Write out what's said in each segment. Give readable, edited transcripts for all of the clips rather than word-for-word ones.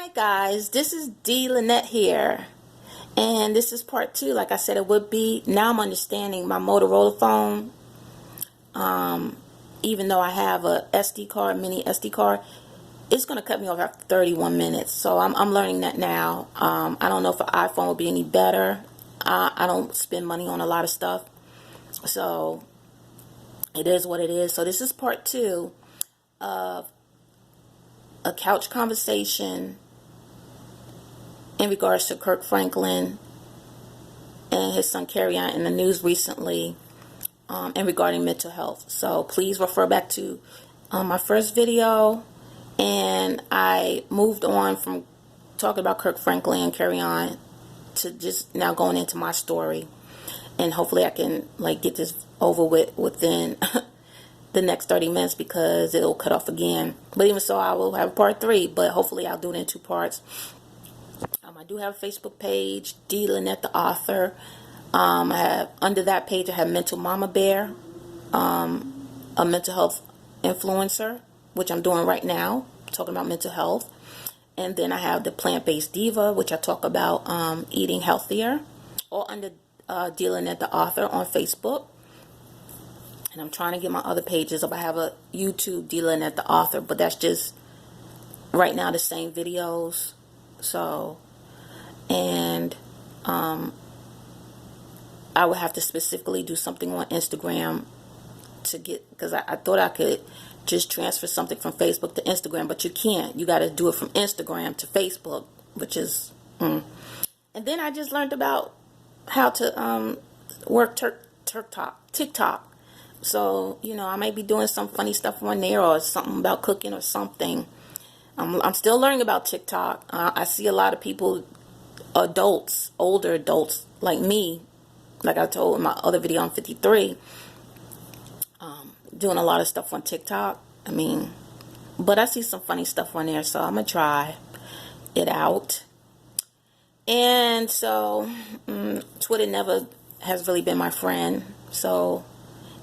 Hi guys, this is D. Lynette here, and this is part 2. Like I said, it would be. Now I'm understanding my Motorola phone. Even though I have a SD card, mini SD card, it's going to cut me off after 31 minutes. So I'm learning that now. I don't know if an iPhone will be any better. I don't spend money on a lot of stuff, so it is what it is. So this is part 2 of a couch conversation in regards to Kirk Franklin and his son Kerrion in the news recently, and regarding mental health. So please refer back to my first video, and I moved on from talking about Kirk Franklin and Kerrion to just now going into my story, and hopefully I can get this over with within the next 30 minutes because it'll cut off again. But even so, I will have part 3, but hopefully I'll do it in 2 parts. I do have a Facebook page, D. Lynette the author. I have, under that page, I have Mental Mama Bear, a mental health influencer, which I'm doing right now, talking about mental health. And then I have the Plant-Based Diva, which I talk about eating healthier, all under D. Lynette the author on Facebook. And I'm trying to get my other pages up. I have a YouTube, D. Lynette the author, but that's just right now the same videos. So, and I would have to specifically do something on Instagram to get, because I thought I could just transfer something from Facebook to Instagram, but you can't. You got to do it from Instagram to Facebook, which is, And then I just learned about how to work TikTok. So, I might be doing some funny stuff on there, or something about cooking or something. I'm still learning about TikTok. I see a lot of people, adults, older adults like me, like I told in my other video on 53, doing a lot of stuff on TikTok. But I see some funny stuff on there, so I'm going to try it out. And so, Twitter never has really been my friend. So,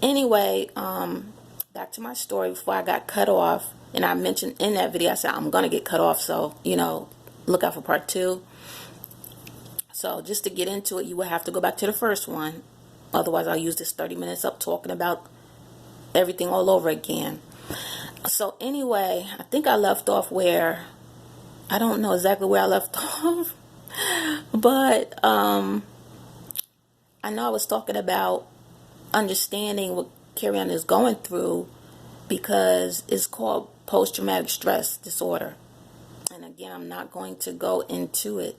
anyway, back to my story before I got cut off. And I mentioned in that video, I said I'm going to get cut off, so, look out for part 2. So just to get into it, you will have to go back to the first one. Otherwise, I'll use this 30 minutes up talking about everything all over again. So anyway, I think I left off where, I don't know exactly where I left off. But I know I was talking about understanding what Kerrion is going through, because it's called post-traumatic stress disorder. And again, I'm not going to go into it.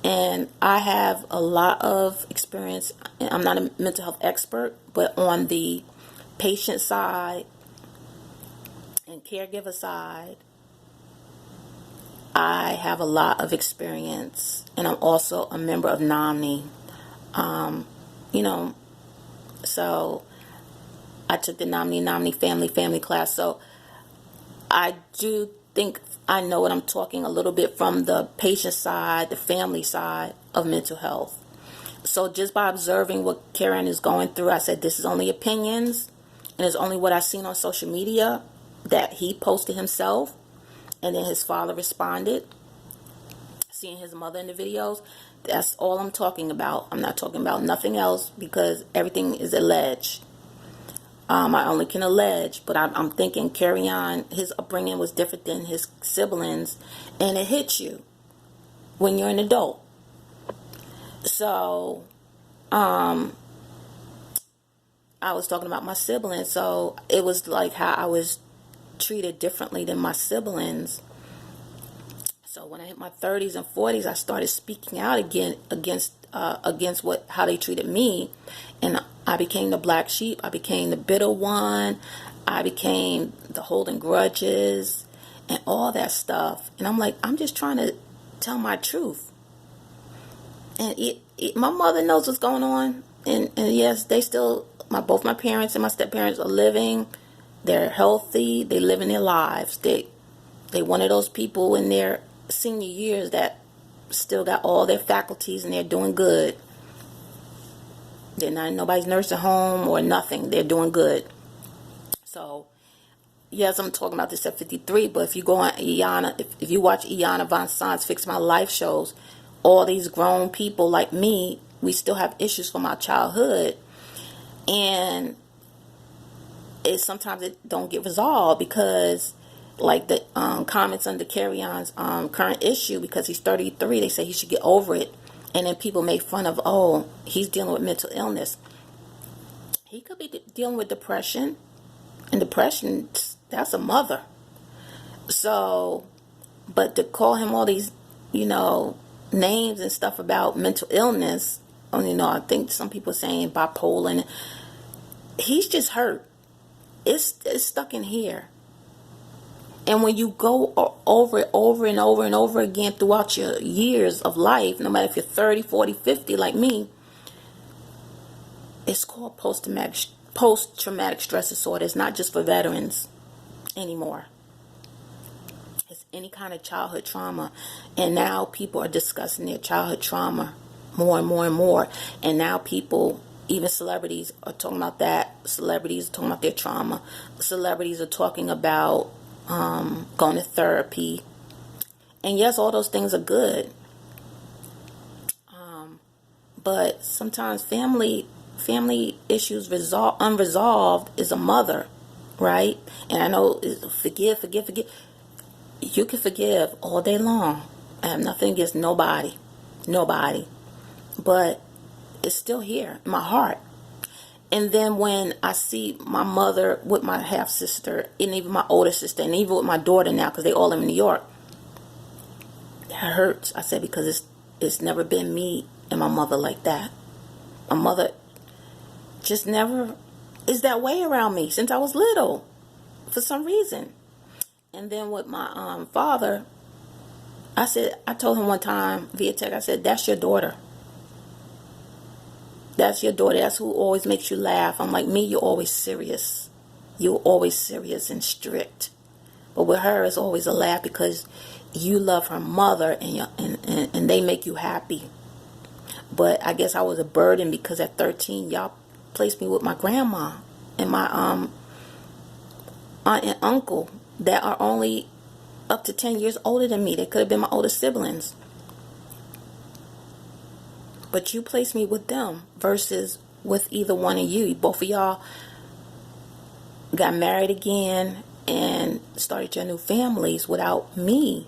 And I have a lot of experience. I'm not a mental health expert, but on the patient side and caregiver side, I have a lot of experience. And I'm also a member of NOMNI. So I took the NOMNI family class. So I do think I know what I'm talking a little bit from the patient side, the family side of mental health. So just by observing what Kerrion is going through, I said this is only opinions, and it's only what I've seen on social media that he posted himself, and then his father responded, seeing his mother in the videos. That's all I'm talking about. I'm not talking about nothing else, because everything is alleged. I only can allege, but I'm thinking Kerrion, his upbringing was different than his siblings, and it hits you when you're an adult. So, I was talking about my siblings, so it was like how I was treated differently than my siblings. So when I hit my 30s and 40s, I started speaking out again against how they treated me, and I became the black sheep. I became the bitter one. I became the holding grudges and all that stuff. And I'm like, I'm just trying to tell my truth. And my mother knows what's going on. And yes, they still, both my parents and my step-parents are living. They're healthy. They're living their lives. They one of those people in their senior years that still got all their faculties and they're doing good. They're not in nobody's nursing home or nothing. They're doing good. So, yes, I'm talking about this at 53, but if you go on Iana, if you watch Iana Von Sant's Fix My Life shows, all these grown people like me, we still have issues from our childhood, and sometimes it don't get resolved because, like the comments under Kerrion's current issue, because he's 33, they say he should get over it, and then people make fun of, oh, he's dealing with mental illness. He could be dealing with depression, and depression, that's a mother. So, but to call him all these, names and stuff about mental illness, I think some people are saying bipolar, and he's just hurt. It's stuck in here. And when you go over it over and over and over again throughout your years of life, no matter if you're 30, 40, 50 like me, it's called post-traumatic stress disorder. It's not just for veterans anymore. It's any kind of childhood trauma. And now people are discussing their childhood trauma more and more and more. And now people, even celebrities, are talking about that. Celebrities are talking about their trauma. Celebrities are talking about going to therapy. And yes, all those things are good. But sometimes family issues unresolved is a mother, right? And I know forgive. You can forgive all day long. I have nothing against nobody. But it's still here in my heart. And then when I see my mother with my half sister, and even my older sister, and even with my daughter now, because they all live in New York, that hurts. I said, because it's never been me and my mother like that. My mother just never is that way around me since I was little, for some reason. And then with my father, I told him one time via text, I said, that's your daughter. That's your daughter. That's who always makes you laugh. I'm like, me, you're always serious. You're always serious and strict. But with her, it's always a laugh because you love her mother and they make you happy. But I guess I was a burden because at 13, y'all placed me with my grandma and my aunt and uncle that are only up to 10 years older than me. They could have been my older siblings. But you placed me with them versus with either one of you. Both of y'all got married again and started your new families without me.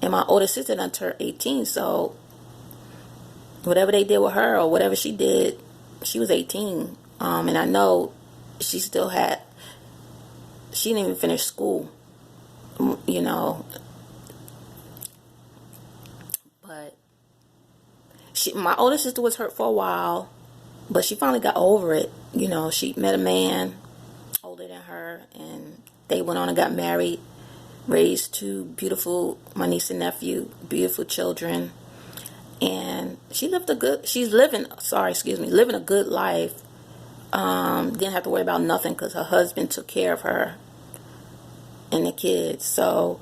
And my older sister done turned 18, so whatever they did with her or whatever she did, she was 18. And I know she didn't even finish school, But my older sister was hurt for a while, but she finally got over it. She met a man older than her, and they went on and got married, raised two my niece and nephew, beautiful children. And living a good life. Didn't have to worry about nothing because her husband took care of her and the kids. So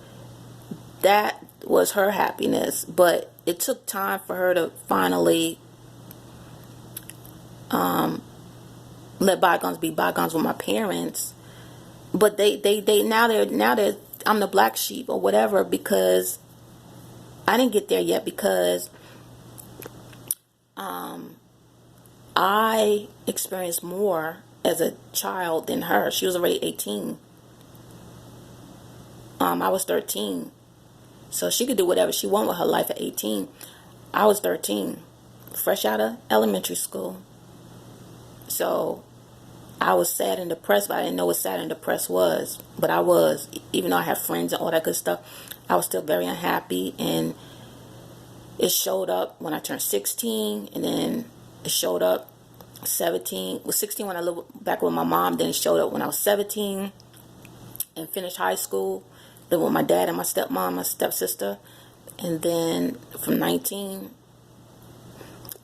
that was her happiness. But it took time for her to finally let bygones be bygones with my parents. But they now they're I'm the black sheep or whatever, because I didn't get there yet, because I experienced more as a child than her. She was already 18. I was 13. So she could do whatever she wanted with her life at 18. I was 13, fresh out of elementary school. So I was sad and depressed, but I didn't know what sad and depressed was. But I was, even though I had friends and all that good stuff, I was still very unhappy. And it showed up when I turned 16, and then it showed up 17. Was 16 when I lived back with my mom. Then it showed up when I was 17 and finished high school. Lived with my dad and my stepmom, my stepsister. And then from 19,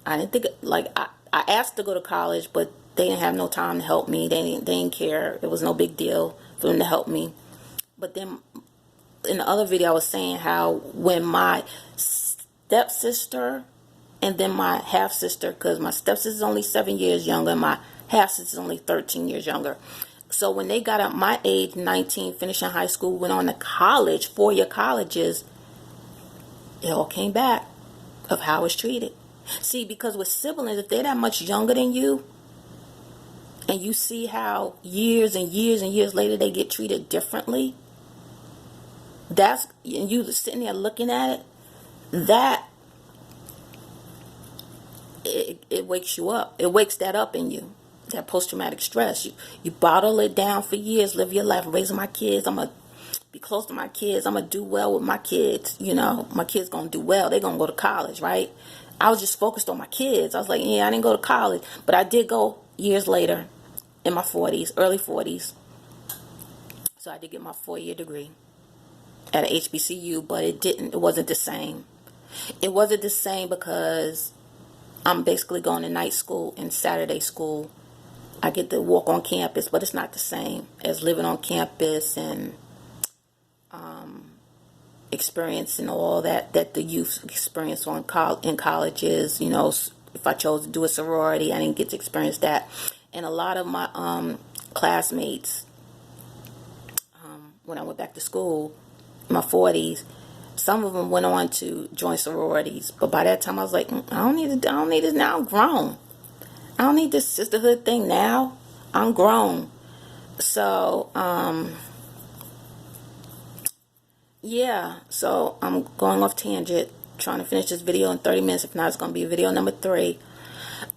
I didn't think, I asked to go to college, but they didn't have no time to help me. They didn't care. It was no big deal for them to help me. But then in the other video, I was saying how when my stepsister and then my half-sister, because my stepsister is only 7 years younger and my half-sister is only 13 years younger. So when they got up my age, 19, finishing high school, went on to college, 4-year colleges, it all came back of how it's treated. See, because with siblings, if they're that much younger than you, and you see how years and years and years later they get treated differently, and you sitting there looking at it, that it wakes you up. It wakes that up in you. That post-traumatic stress. You bottle it down for years, live your life, raising my kids. I'm going to be close to my kids. I'm going to do well with my kids. You know, my kids going to do well. They're going to go to college, right? I was just focused on my kids. I was like, yeah, I didn't go to college. But I did go years later in my 40s, early 40s. So I did get my 4-year degree at a HBCU, but it wasn't the same. It wasn't the same because I'm basically going to night school and Saturday school. I get to walk on campus, but it's not the same as living on campus and experiencing all that the youth experience in colleges. You know, if I chose to do a sorority, I didn't get to experience that. And a lot of my classmates, when I went back to school in my 40s, some of them went on to join sororities. But by that time, I was like, I don't need this now. I'm grown. I don't need this sisterhood thing now. I'm grown. So, yeah. So I'm going off tangent, trying to finish this video in 30 minutes. If not, it's going to be video number 3.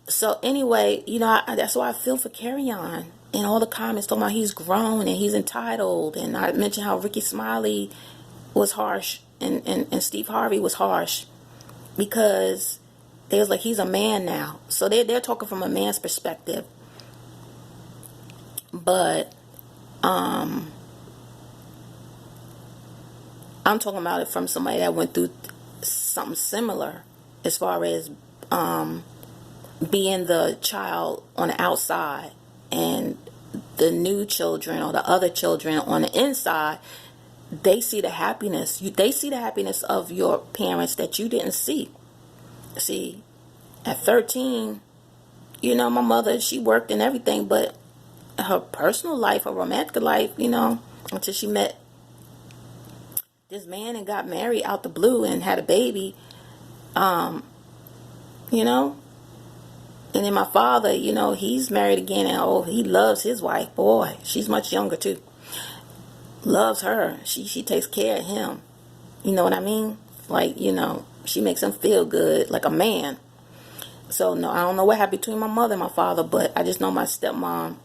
So anyway, you know, that's why I feel for Kerrion. And all the comments talking about he's grown and he's entitled. And I mentioned how Ricky Smiley was harsh and Steve Harvey was harsh because they was like, he's a man now. So they're talking from a man's perspective. But I'm talking about it from somebody that went through something similar as far as being the child on the outside and the new children or the other children on the inside. They see the happiness. They see the happiness of your parents that you didn't see. See, at 13, you know, my mother, she worked and everything, but her personal life, her romantic life, you know, until she met this man and got married out the blue and had a baby, you know. And then my father, you know, he's married again and he loves his wife. Boy, she's much younger too. Loves her. She takes care of him. You know what I mean? Like, you know, she makes him feel good like a man. So no, I don't know what happened between my mother and my father, but I just know my stepmom,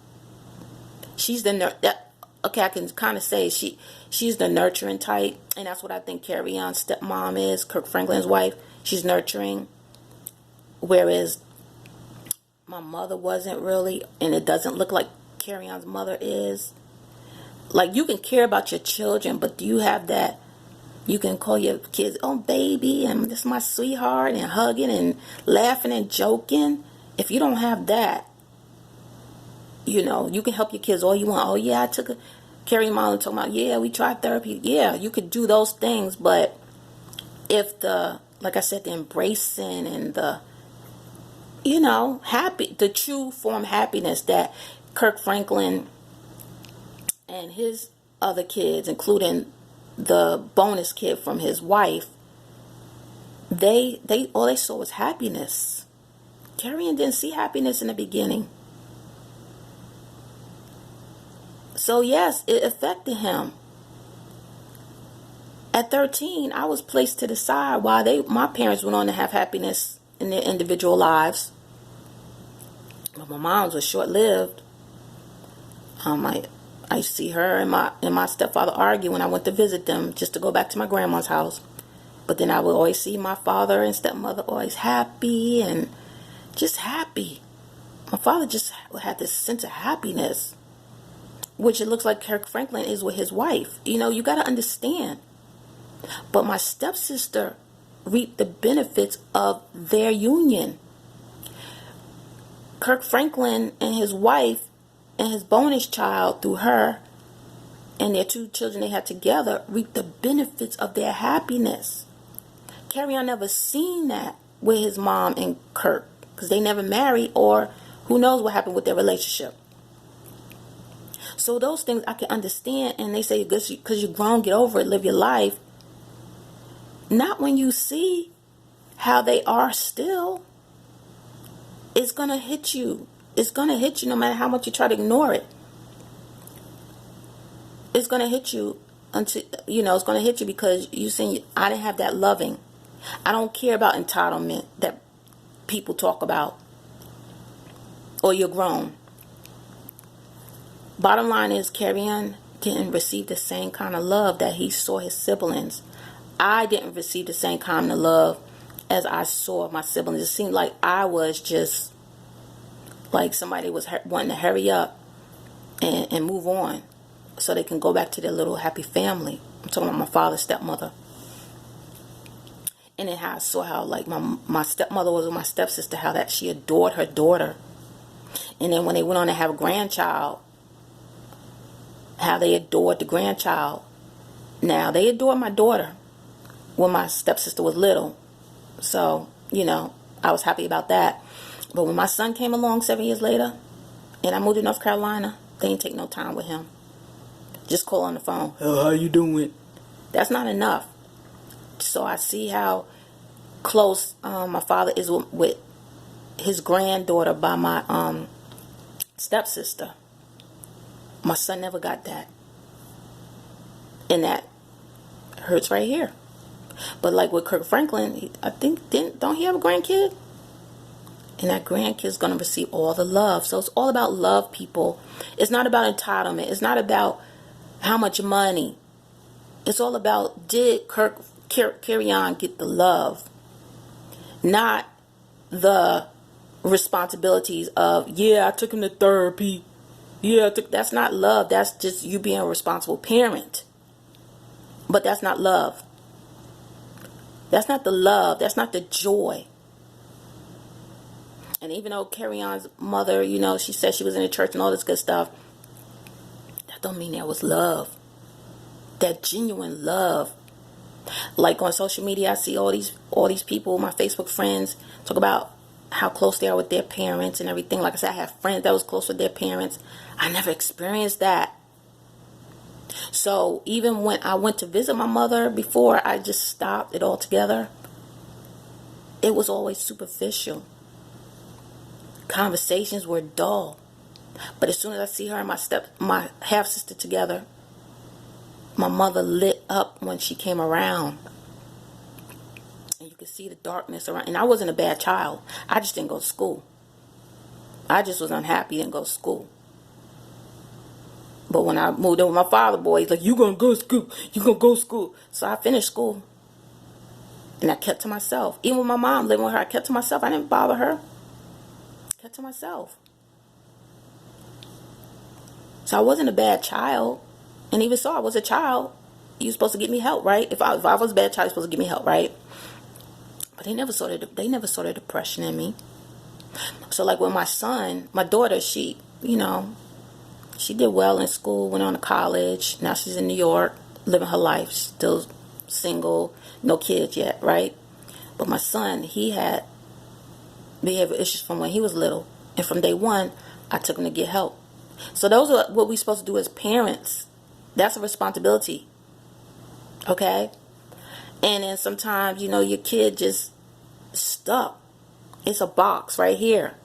she's the okay, I can kind of say she's the nurturing type, and that's what I think Kerrion's stepmom is, Kirk Franklin's wife. She's nurturing, whereas my mother wasn't really, and it doesn't look like Kerrion's mother is. Like, you can care about your children, but do you have that? You can call your kids, oh, baby, and this is my sweetheart, and hugging and laughing and joking. If you don't have that, you know, you can help your kids all you want. Oh, yeah, I took a Kerrion mom talking about, yeah, we tried therapy. Yeah, you could do those things, but if like I said, the embracing and the, you know, the true form of happiness that Kirk Franklin and his other kids, including the bonus kid from his wife, they all they saw was happiness. Kerrion didn't see happiness in the beginning. So yes, it affected him. At 13, I was placed to the side while my parents went on to have happiness in their individual lives. But my mom's was short-lived. I used to see her and my stepfather argue when I went to visit them, just to go back to my grandma's house. But then I would always see my father and stepmother always happy and just happy. My father just had this sense of happiness, which it looks like Kirk Franklin is with his wife. You know, you got to understand. But my stepsister reaped the benefits of their union. Kirk Franklin and his wife and his bonus child, through her and their 2 children they had together, reaped the benefits of their happiness. Kerrion never seen that with his mom and Kirk, because they never married, or who knows what happened with their relationship. So those things I can understand, and they say because you're grown, get over it, live your life. Not when you see how they are still. It's going to hit you. It's going to hit you no matter how much you try to ignore it. It's going to hit you until, it's going to hit you because you see, I didn't have that loving. I don't care about entitlement that people talk about. Or you're grown. Bottom line is, Kerrion didn't receive the same kind of love that he saw his siblings. I didn't receive the same kind of love as I saw my siblings. It seemed like I was just like somebody was wanting to hurry up and move on so they can go back to their little happy family. I'm talking about my father's stepmother. And then how I saw how like my stepmother was with my stepsister, how that she adored her daughter. And then when they went on to have a grandchild, how they adored the grandchild. Now, they adored my daughter when my stepsister was little. So, I was happy about that. But when my son came along 7 years later, and I moved to North Carolina, they didn't take no time with him. Just call on the phone. Oh, how you doing? That's not enough. So I see how close my father is with his granddaughter by my stepsister. My son never got that. And that hurts right here. But like with Kirk Franklin, I think, don't he have a grandkid? And that grandkid's going to receive all the love. So it's all about love, people. It's not about entitlement. It's not about how much money. It's all about, did Kerrion get the love? Not the responsibilities of, I took him to therapy. That's not love. That's just you being a responsible parent. But that's not love. That's not the love. That's not the joy. And even though Kerrion's mother, she said she was in the church and all this good stuff, that don't mean there was love. That genuine love. Like on social media, I see all these people, my Facebook friends, talk about how close they are with their parents and everything. Like I said, I have friends that was close with their parents. I never experienced that. So even when I went to visit my mother before I just stopped it altogether, it was always superficial. Conversations were dull. But as soon as I see her and my half sister together, my mother lit up when she came around. And you could see the darkness around. And I wasn't a bad child. I just didn't go to school. I just was unhappy, didn't go to school. But when I moved in with my father, boy, he's like, you gonna go to school. You gonna go to school. So I finished school. And I kept to myself. Even with my mom living with her, I kept to myself. I didn't bother her. I kept to myself. So I wasn't a bad child. And even so, I was a child. You were supposed to get me help, right? If I was a bad child, you're supposed to give me help, right? But they never saw the depression in me. So like with my son, my daughter, she did well in school, went on to college. Now she's in New York, living her life. She's still single, no kids yet, right? But my son, he had behavioral issues from when he was little. And from day one, I took him to get help. So those are what we're supposed to do as parents. That's a responsibility. Okay? And then sometimes, your kid just stuck. It's a box right here.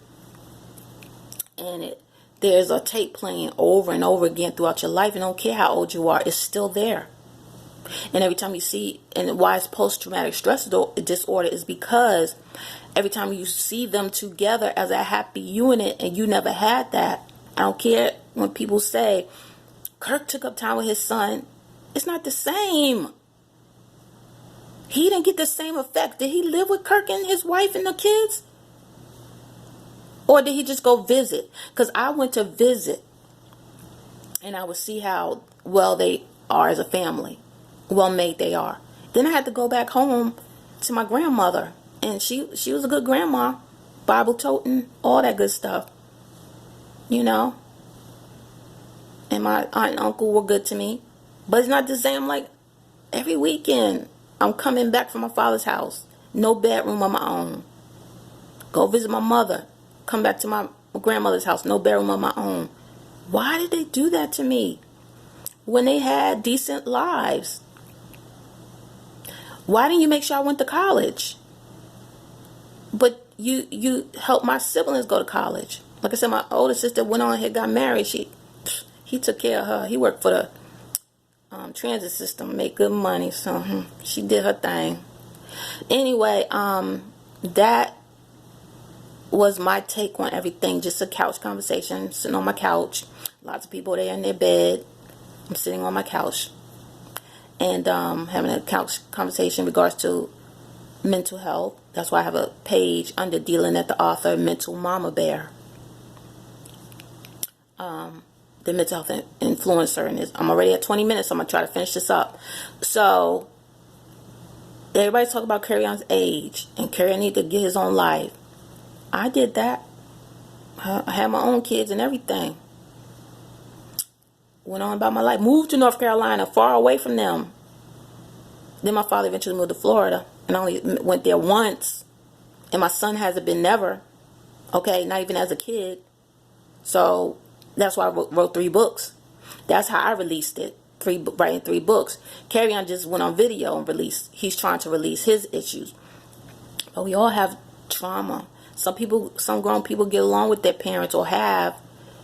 And there's a tape playing over and over again throughout your life. And don't care how old you are, it's still there. And every time you see, and why it's post-traumatic stress disorder is because every time you see them together as a happy unit and you never had that. I don't care when people say, Kirk took up time with his son. It's not the same. He didn't get the same effect. Did he live with Kirk and his wife and the kids? Or did he just go visit? Because I went to visit and I would see how well they are as a family. Well made they are. Then I had to go back home to my grandmother. And she was a good grandma. Bible toting, all that good stuff. And my aunt and uncle were good to me. But it's not the same. Like every weekend I'm coming back from my father's house. No bedroom of my own. Go visit my mother. Come back to my grandmother's house. No bedroom of my own. Why did they do that to me when they had decent lives? Why didn't you make sure I went to college? But you helped my siblings go to college. Like I said, my older sister went on and got married. He took care of her. He worked for the transit system, made good money. So she did her thing. Anyway, that was my take on everything. Just a couch conversation, sitting on my couch. Lots of people there in their bed. I'm sitting on my couch and having a couch conversation in regards to mental health. That's why I have a page under Dealing at the Author, Mental Mama Bear. The mental health influencer. And I'm already at 20 minutes, so I'm going to try to finish this up. So, everybody's talking about Kerrion's age, and Kerrion need to get his own life. I did that. I had my own kids and everything. Went on about my life. Moved to North Carolina, far away from them. Then my father eventually moved to Florida, and I only went there once. And my son hasn't been never. Okay, not even as a kid. So that's why I wrote 3 books. That's how I released it. Writing 3 books. Kerrion just went on video and released. He's trying to release his issues. But we all have trauma. Some grown people get along with their parents, or have,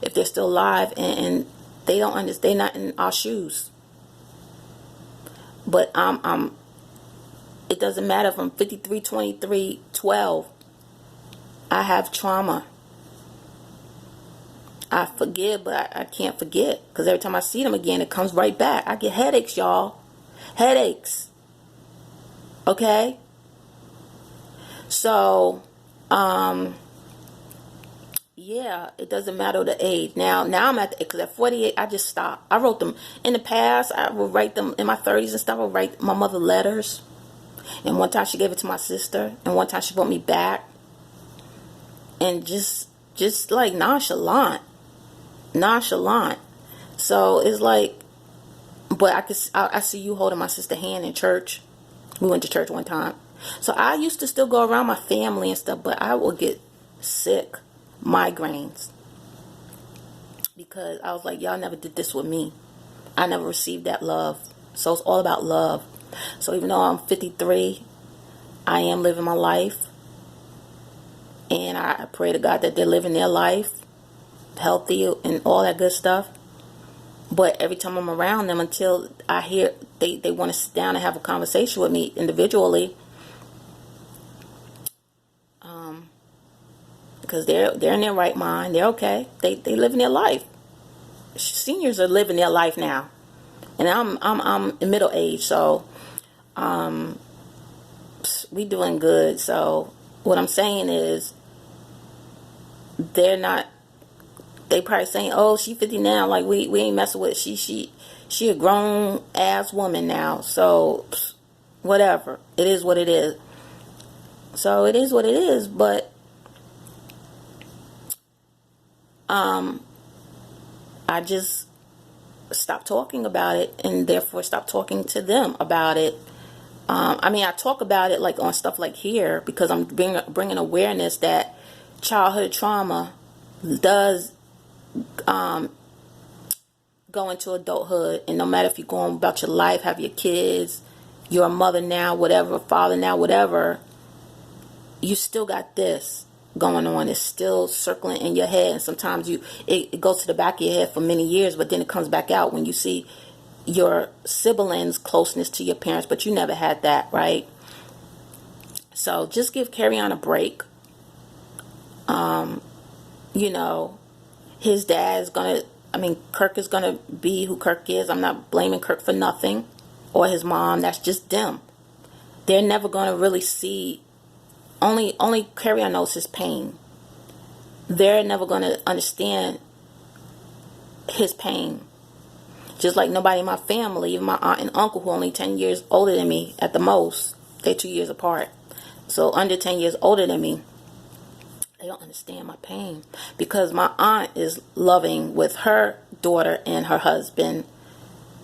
if they're still alive, and they don't understand. They're not in our shoes. But it doesn't matter if I'm 53, 23, 12. I have trauma. I forgive, but I can't forget, because every time I see them again, it comes right back. I get headaches, y'all. Headaches. Okay? So, yeah, it doesn't matter the age. Now I'm because at 48, I just stopped. I wrote them in the past. I would write them in my 30s and stuff. I would write my mother letters. And one time she gave it to my sister. And one time she brought me back. And just like nonchalant. So it's like, but I see you holding my sister's hand in church. We went to church one time. So I used to still go around my family and stuff, but I would get sick, migraines, because I was like, y'all never did this with me. I never received that love. So it's all about love. So even though I'm 53, I am living my life, and I pray to God that they're living their life healthy and all that good stuff. But every time I'm around them, until I hear they want to sit down and have a conversation with me individually, because they're in their right mind, they're okay. They living their life. Seniors are living their life now, and I'm in middle age, so we doing good. So what I'm saying is, they're not. They probably saying, "Oh, she 50 now. Like we ain't messing with it. She a grown ass woman now. So whatever. It is what it is. So it is what it is. But I just stopped talking about it, and therefore stopped talking to them about it. I mean, I talk about it like on stuff like here, because I'm bringing awareness that childhood trauma does go into adulthood. And no matter if you're going about your life, have your kids, you're a mother now, whatever, father now, whatever, you still got this going on. It's still circling in your head, and sometimes it goes to the back of your head for many years, but then it comes back out when you see your siblings' closeness to your parents, but you never had that, right? So just give Kerrion a break. You know, his dad is Kirk is gonna be who Kirk is. I'm not blaming Kirk for nothing, or his mom. That's just them. They're never gonna really see. Only Kerrion knows his pain. They're never gonna understand his pain. Just like nobody in my family, even my aunt and uncle, who are only 10 years older than me at the most. They're 2 years apart. So under 10 years older than me, they don't understand my pain. Because my aunt is loving with her daughter and her husband.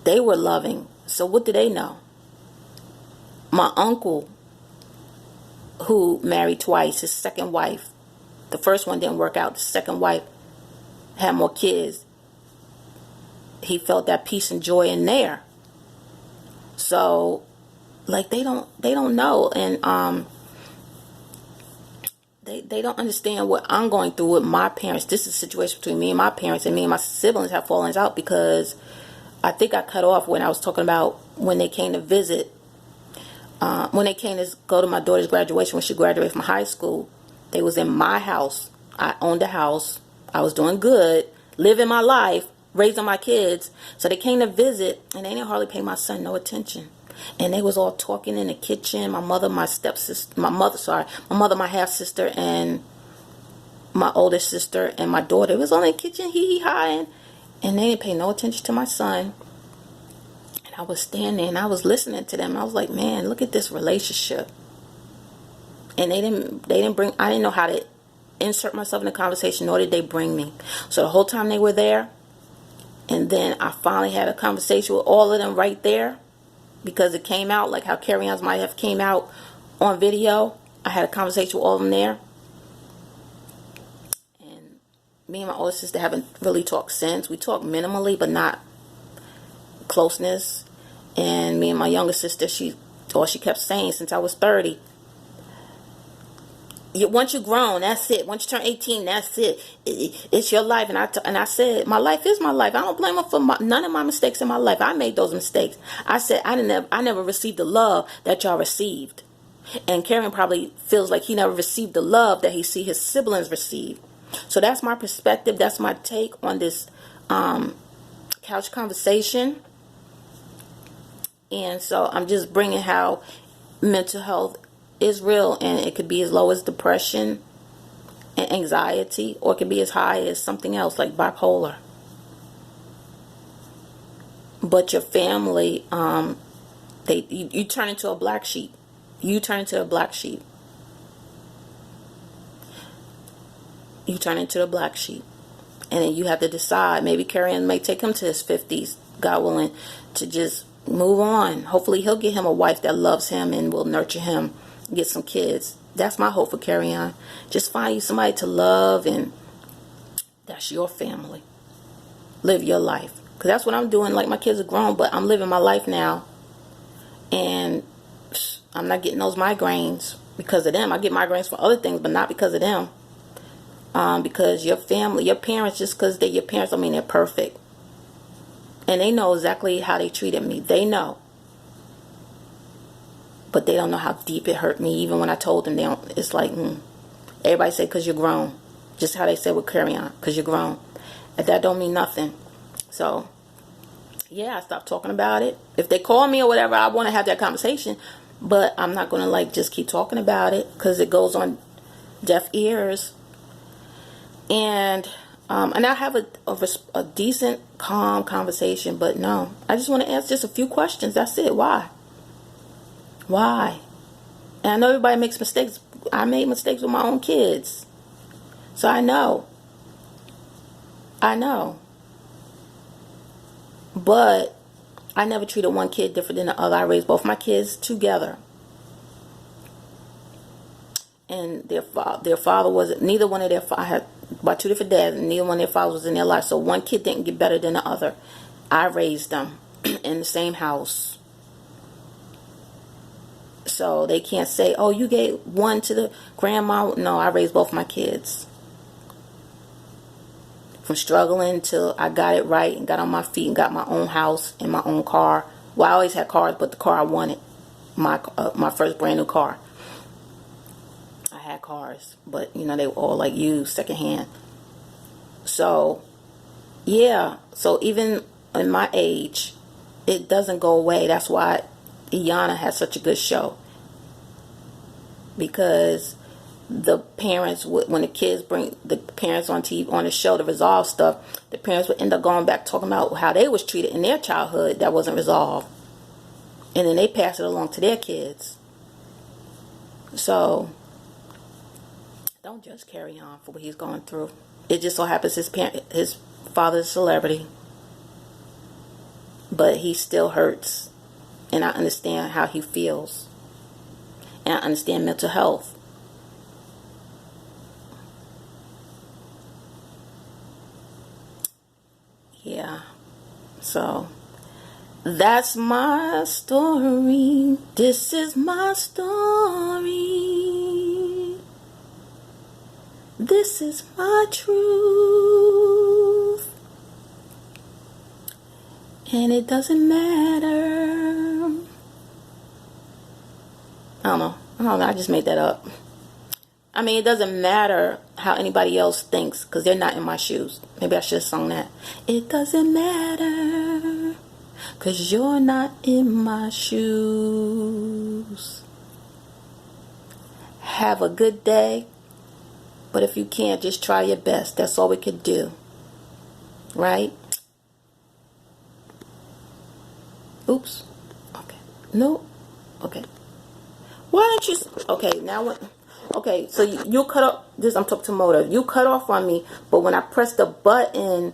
They were loving. So what do they know? My uncle, who married twice, his second wife. The first one didn't work out. The second wife had more kids. he felt that peace and joy in there. So, like, they don't know, and they don't understand what I'm going through with my parents. This is a situation between me and my parents, and me and my siblings have fallen out because I think I cut off when I was talking about when they came to visit. When they came to go to my daughter's graduation, when she graduated from high school, they was in my house. I owned a house. I was doing good, living my life, raising my kids. So they came to visit, and they didn't hardly pay my son no attention. And they was all talking in the kitchen. My mother, my mother, my half sister, and my older sister, and my daughter was on in the kitchen, hee-hee-hawing, and they didn't pay no attention to my son. And I was standing and I was listening to them. I was like, man, look at this relationship. And they didn't bring, I didn't know how to insert myself in the conversation, nor did they bring me. So the whole time they were there, and then I finally had a conversation with all of them right there, because it came out like how Kerrion's might have came out on video. I had a conversation with all of them there. And me and my older sister haven't really talked since. We talk minimally, but not closeness. And me and my younger sister, she kept saying since I was 30, once you're grown, that's it. Once you turn 18, that's it. It's your life. And I said, my life is my life. I don't blame her for none of my mistakes in my life. I made those mistakes. I said, I never received the love that y'all received. And Kerrion probably feels like he never received the love that he see his siblings receive. So that's my perspective. That's my take on this couch conversation. And so I'm just bringing how mental health is real, and it could be as low as depression and anxiety, or it could be as high as something else like bipolar. But your family, you turn into a black sheep. You turn into a black sheep. You turn into a black sheep. And then you have to decide. Maybe Kerrion may take him to his 50s, God willing, to just move on. Hopefully he'll get him a wife that loves him and will nurture him, get some kids. That's my hope for Kerrion. Just find you somebody to love, and that's your family. Live your life. Because that's what I'm doing. Like, my kids are grown, but I'm living my life now. And I'm not getting those migraines because of them. I get migraines for other things, but not because of them. Because your family, your parents, just because they're your parents don't mean they're perfect. And they know exactly how they treated me. They know. But they don't know how deep it hurt me. Even when I told them, it's like, everybody say, because you're grown. Just how they say with Kerrion, because you're grown. And that don't mean nothing. So, yeah, I stopped talking about it. If they call me or whatever, I want to have that conversation. But I'm not going to, like, just keep talking about it, because it goes on deaf ears. And I have a decent, calm conversation. But no, I just want to ask just a few questions. That's it. Why? Why? And I know everybody makes mistakes. I made mistakes with my own kids. So I know. But I never treated one kid different than the other. I raised both my kids together. And their father wasn't, neither one of their, I had by two different dads, and neither one of their fathers was in their life. So one kid didn't get better than the other. I raised them in the same house. So they can't say, oh, you gave one to the grandma. No, I raised both my kids. From struggling till I got it right and got on my feet and got my own house and my own car. Well, I always had cars, but the car I wanted, my first brand new car. I had cars, but you know, they were all like used, secondhand. So, yeah. So even in my age, it doesn't go away. That's why Iyanla has such a good show. Because the parents would, when the kids bring the parents on TV, on the show to resolve stuff, the parents would end up going back talking about how they was treated in their childhood that wasn't resolved. And then they pass it along to their kids. So, don't judge Kerrion for what he's going through. It just so happens his father's a celebrity. But he still hurts. And I understand how he feels. And I understand mental health. Yeah. So that's my story. This is my story. This is my truth. And it doesn't matter. I don't know. I just made that up. I mean, it doesn't matter how anybody else thinks, because they're not in my shoes. Maybe I should have sung that. It doesn't matter, because you're not in my shoes. Have a good day. But if you can't, just try your best. That's all we could do. Right? Oops. Okay. No. Okay. Why don't you... Okay, now what... Okay, so you cut off... This, I'm talking to motive. You cut off on me, but when I press the button